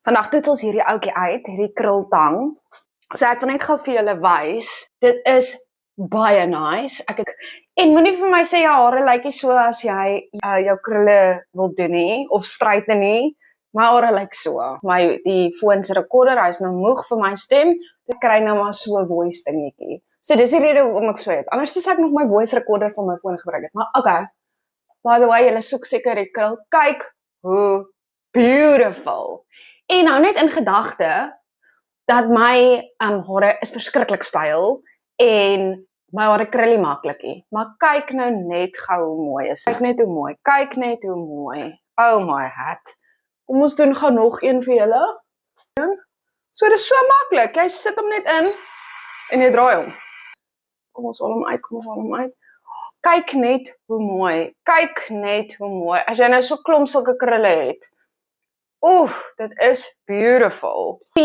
Vandag het ons hierdie ouetjie uit, hierdie krultang. So ek wil net gou vir julle wys. Dit is baie nice. En moenie vir my sê jou hare lyk nie so as jy jou krulle wil doen nie, of straighten nie. My hare lyk so. Die foon se rekorder, hy is nou moeg vir my stem. Toe kry nou maar so 'n voice dingetjie. So dis die rede hoekom ek so het. Anders dis ek nog my voice recorder van my foon gebruik het. Maar okay. By the way, julle soek seker die krul. Kyk hoe beautiful. En nou net in gedagte dat my hare is verskriklik styl en my hare krul nie maklikie. Maar kyk nou net gou hoe mooi is. Kyk net hoe mooi. Kyk net hoe mooi. Oh my hat. Kom ons doen gou nog een vir julle. So dis so maklik. Jy sit hom net in en jy draai hom. Kom ons haal hom uit. Kyk net hoe mooi. Kyk net hoe mooi. As jy nou so klomp sulke krulle het. Oeh, dit is beautiful.